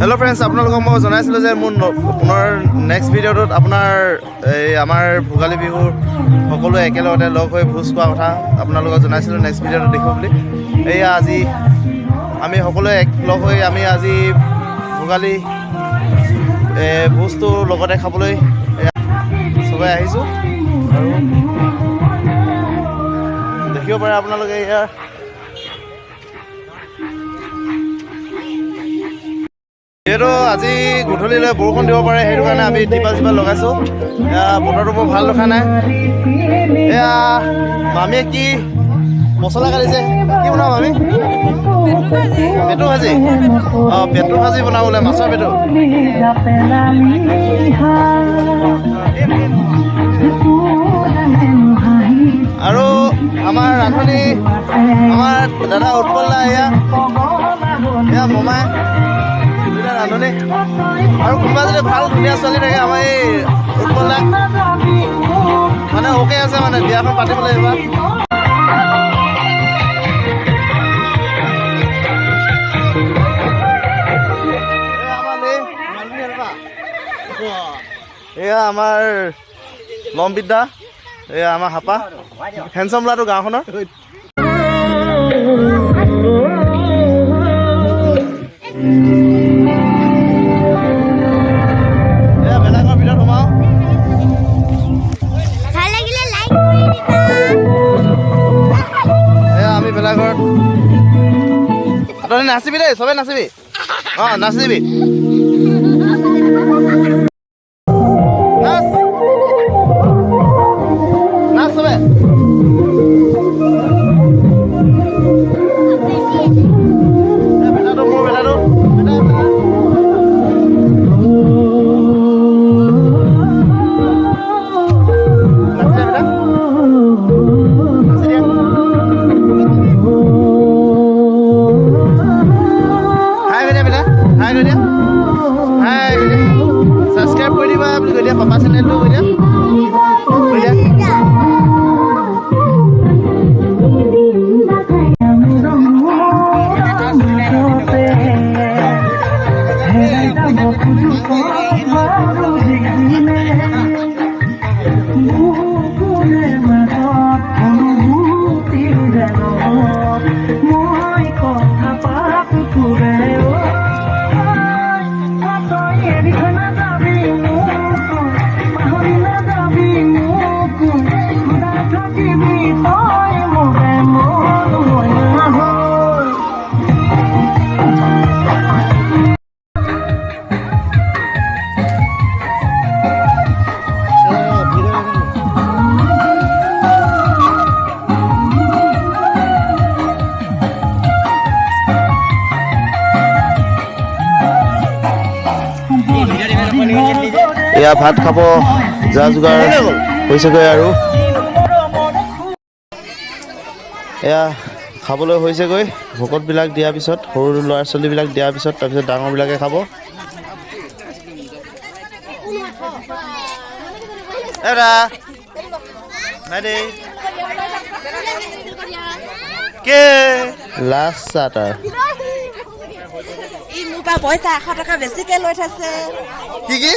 Hello' friends, আপোনালোকক মই জনাইছিলোঁ যে মোৰ পুনৰ নেক্সট ভিডিঅ'টোত আপোনাৰ এই আমাৰ ভোগালী বিহুৰ সকলোৱে একেলগতে লগ হৈ ভোজ খোৱা কথা আপোনালোকক জনাইছিলোঁ নেক্সট ভিডিঅ'টো দেখিব বুলি। এয়া আজি আমি সকলোৱে লগ হৈ আমি আজি ভোগালী ভোজটো লগতে খাবলৈ চবেই আহিছোঁ আৰু দেখিব পাৰে আপোনালোকে এয়া যিহেতু আজি গধূলিলৈ বৰষুণ দিব পাৰে, সেইটো কাৰণে আমি টিপাল লগাইছোঁ। এয়া বতৰটো বৰ ভাল দেখা নাই। এয়া মামীয়ে কি মছলা কাটিছে, কি বনাব মামী? পেটু ভাজি। অঁ, পেটু ভাজি বনাবলৈ, মাছৰ পেটু। আৰু আমাৰ ৰান্ধনি আমাৰ দাদা উৎপল দা, এয়া মমাই ৰান্ধনি। আৰু কোনোবা যদি ভাল ধুনীয়া ছোৱালী থাকে আমাৰ এই উৎপল দা মানে অ'কে আছে, মানে বিয়াখন পাতিবলৈ এইবাৰ। এয়া আমাৰ লম্বিত দা, এয়া আমাৰ হাপা হেণ্ডচাম ল'ৰাটো গাঁওখনৰ। এয়া বেলেগৰ ভিতৰত সোমাও। এয়া আমি বেলেগৰ। তই নাচিবি দেই, চবেই নাচিবি। অঁ, নাচিবি। ছাবস্ক্ৰাইব কৰি দিবা বুলি কৈ দিয়া, পাপা চেনেলটো কৈ দিয়া, কৈ দিয়া। এয়া ভাত খাব যা যোগাৰ হৈছেগৈ আৰু এয়া খাবলৈ হৈছেগৈ। ভকতবিলাক দিয়াৰ পিছত, সৰু ল'ৰা ছোৱালীবিলাক দিয়াৰ পিছত তাৰপিছত ডাঙৰবিলাকে খাব। লাষ্ট চাটাৰ মোৰ পৰা পইচা 100 টকা বেছিকে লৈ থৈছে। কি কি?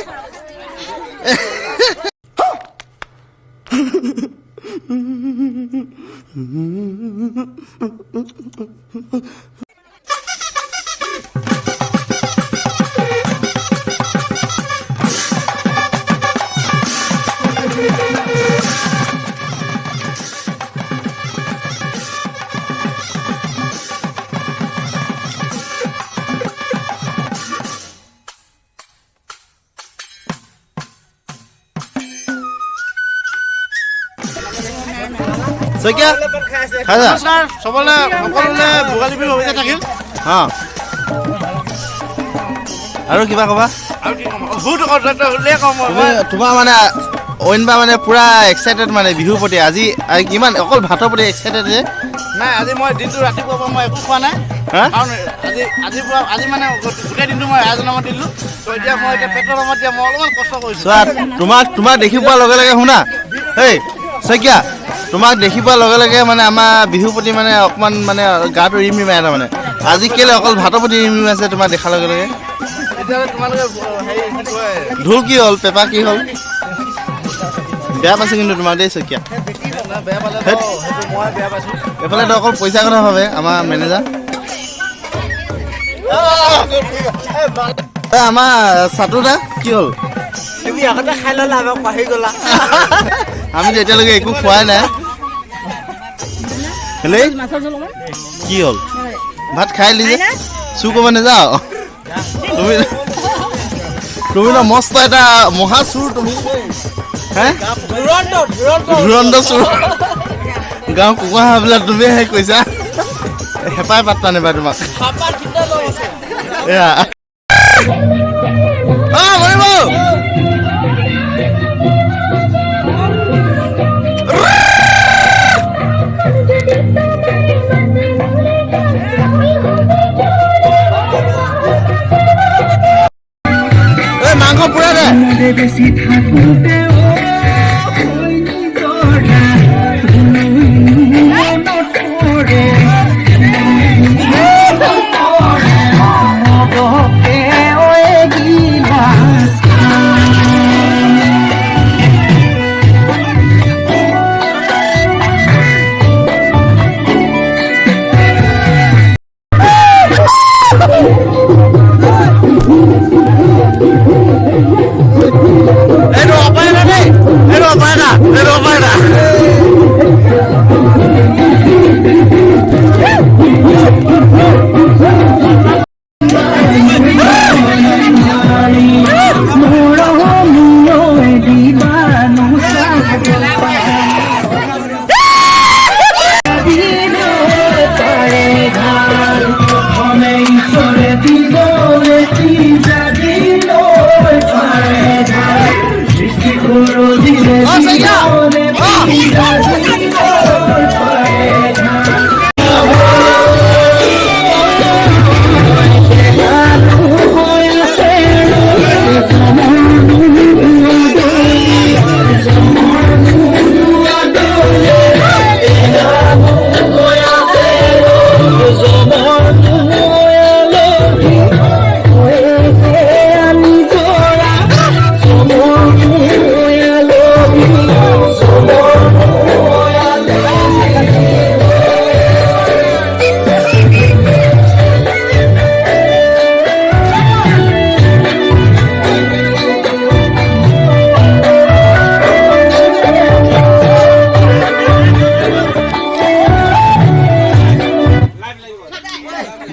শইকীয়া নমস্কাৰ চবলে, সকলোলে ভোগালী বিহু শুভেচ্ছা থাকিল। অঁ, আৰু কিবা ক'বা? তোমাৰ মানে অইনবা মানে পুৰা এক্সাইটেড মানে বিহুৰ প্ৰতি। আজি কিমান অকল ভাতৰ প্ৰতি এক্সাইটেড যে? নাই, আজি মই দিনটো ৰাতিপুৱাৰ পৰা মই একো খোৱা নাই, কাৰণ আজি মানে গোটেই দিনটো মই আয়োজন নামত দিলোঁ। ত' এতিয়া মই পেটৰ নামত মই অলপমান কষ্ট কৰিছোঁ। চোৱা, তোমাক দেখি পোৱাৰ লগে লগে শুনা, এই শইকীয়া তোমাক দেখি পোৱাৰ লগে লগে মানে আমাৰ বিহুৰ প্ৰতি মানে অকণমান মানে গাটো ৰিমি মাৰে তাৰমানে আজি কেলে অকল ভাতৰ প্ৰতি ৰিমি আছে তোমাক দেখাৰ লগে লগে ঢোল কি হ'ল পেপা কি হ'ল বেয়া পাইছে কিন্তু তোমাক দেই চকীয়া এইফালেতো অকল পইচাৰ কথা ভাবে আমাৰ মেনেজাৰ আমাৰ চাটু দা কি হ'ল তুমি আগতে খাই ল'লা আমাক পাহৰি গ'লা আমিতো এতিয়ালৈকে একো খোৱাই নাই কি হ'ল ভাত খাই লি যে চুৰ কৰিব নাযাওঁ তুমি ন মস্ত এটা মহা চুৰ তুমি হে ধুৰন্ধ চুৰ গাঁও কুকুৰা হাঁহবিলাক তুমি কৈছা হেঁপাই পাত্তা নাপায় তোমাক এয়া মাংস পুৰা দে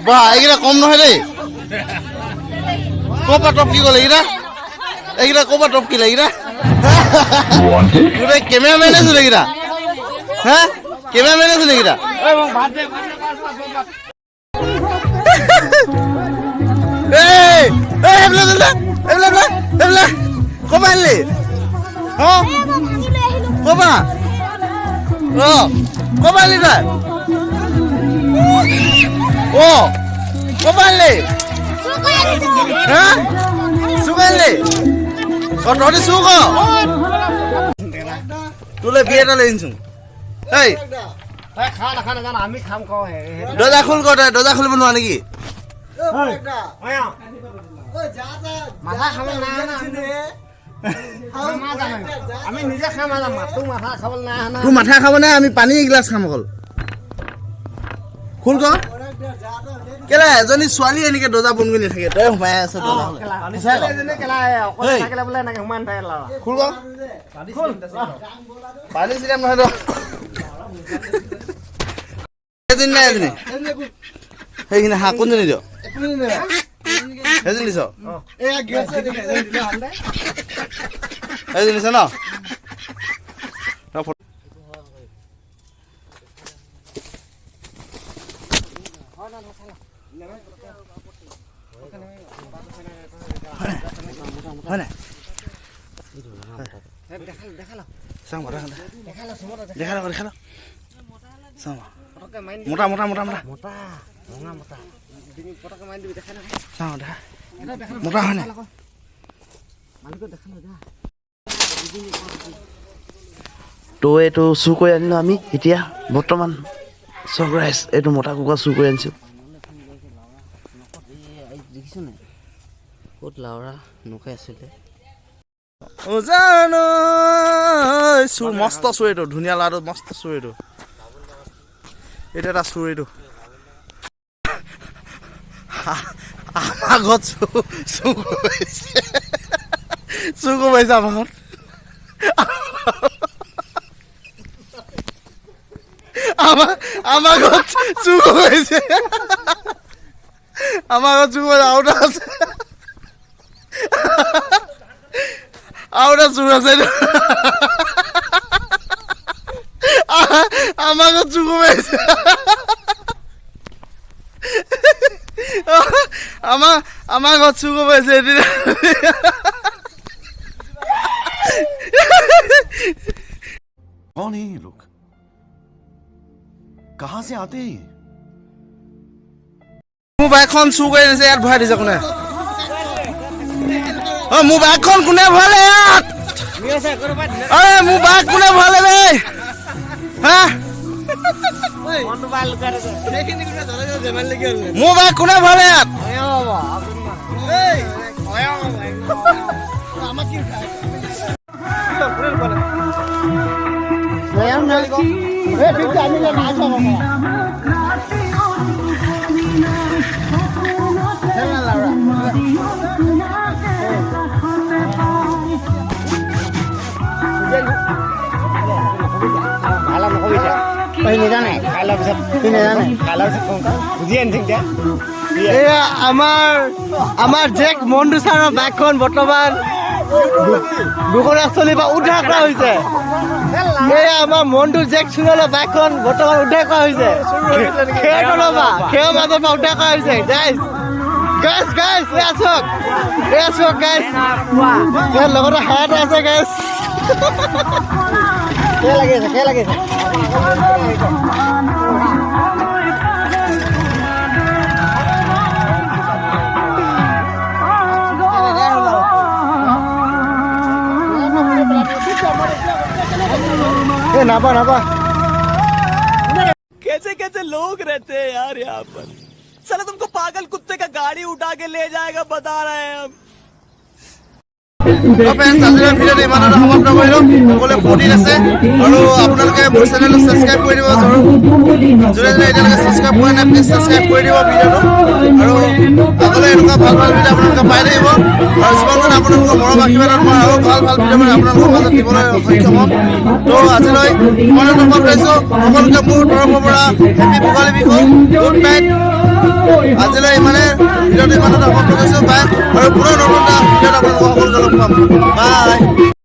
বাহ এইকেইটা কম নহয় দেই ক'ৰ পৰা টপকি গ'ল এইকেইটা ক'ৰ পৰা টপকিলে এইকেইটা গোটেই কেমেৰামেন আছিল এইকেইটা হা কেমেৰামেন আছিল এইকেইটা ক'ৰ পৰা আনিলি ক'ৰ পৰা ক'ৰ পৰা আনিলি তই Oh, ¿cómo le? ¿Ah? ¿Súbele? ¿Con dónde subo? Tú le pides a la insum. Hey. খানা আমি খাম কওঁ দৰ্জা খুল কৰ দৰ্জা খুলিব নোৱাৰা নেকি মাথা খাব নাই আমি নিজে খাম তোৰ মাথা খাবলৈ নাই তোৰ মাথা খাব নাই আমি পানী এগিলাচ খাম অকল খুল কৰ কেলে এজনী ছোৱালী এনেকে দৰ্জা বন্ধ কৰি নাথাকে তই সোমাই আছ খুল কৰ পানী চিৰাম নহয় এজনী নাই এজনী সেইখিনি হাঁহ কোনজনী দিয় সেইজনী দিছ সেইজনী দিছ ন হয় নাই চাওঁ মতা দেখালো চাওঁ মতা মতা মতা মতা চাওঁ দেখা মতা হয় নাই তো এইটো চুৰ কৰি আনিলোঁ আমি এতিয়া বৰ্তমান চক ৰাইজ এইটো মতা কুকুৰা চুৰ কৰি আনিছোঁ দেখিছোঁ নাই ক'ত লাউৰা নোখাই আছিলে জানো চুৰ মস্ত চুৰ এইটো ধুনীয়া লাড়ু মস্ত চুৰ এইটো এটা চুৰ এইটো আমাৰ ঘৰত চুৰ কৰিছে চুৰ কৰিছে আমাৰ ঘৰত আমাৰ ঘৰত চুৰ কৰিছে আমাৰ ঘৰত চুৰ কৰিছে আৰু এটা আছে আৰু এটা চুৰ আছে আমাৰ ঘৰত চুৰ কৰিছে আমাৰ ঘৰত চুৰ কৰিছে कौन है ये लोग कहां से आते हैं মোৰ বাইকখন চুৰ কৰি আনিছে ইয়াত ভৰাই দিছে কোনে মোৰ বাইকখন কোনে ভৰালে ইয়াত মোৰ বাইক কোনে ভৰালে দেই হা মোৰ বাইক কোনে ভৰালে ইয়াত আমাৰ জেক মন্ডু ছাৰৰ বাইকখন বৰ্তমান দুখনস্থলীৰ পৰা উদ্ধাৰ কৰা হৈছে এয়া আমাৰ মন্ডু জেক চুৰৰ বাইকখন বৰ্তমান উদ্ধাৰ কৰা হৈছে খেৰৰ মাজৰ পৰা উদ্ধাৰ কৰা হৈছে গাইজ লগতে হাত আছে গাইজ লাগিছে नापा कैसे कैसे लोग रहते हैं यार यहाँ पर साला तुमको पागल कुत्ते का गाड़ी उठा के ले जाएगा बता रहे हैं हम আজিৰ ভিডিঅ'টো ইমানতে সমাপ্ত কৰিলোঁ সকলোৱে প্ৰটিন আছে আৰু আপোনালোকে মোৰ চেনেলটো ছাবস্ক্ৰাইব কৰি দিব যোনে যোনে এতিয়ালৈকে ছাবস্ক্ৰাইব কৰা নাই প্লিজ ছাবস্ক্ৰাইব কৰি দিব ভিডিঅ'টো আৰু আগলৈ এনেকুৱা ভাল ভাল ভিডিঅ' আপোনালোকে পাই থাকিব আৰু যিমানখন আপোনালোকৰ মৰম আশীৰ্বাদত মই আৰু ভাল ভাল ভিডিঅ' মানে আপোনালোকৰ মাজত দিবলৈ সক্ষম হ'ম তো আজিলৈ ইমানতে সমাপ্ত কৰিছোঁ সকলোকে মোৰ তৰফৰ পৰা happy Bhogali Bihu good night আজিলৈ ইমানে ভিডিঅ'টো ইমানতে সমাপ্ত কৰিছোঁ বাই আৰু পুনৰ নতুন এটা ভিডিঅ'ত আপোনালোকক সকলোকে লগ পাম বাই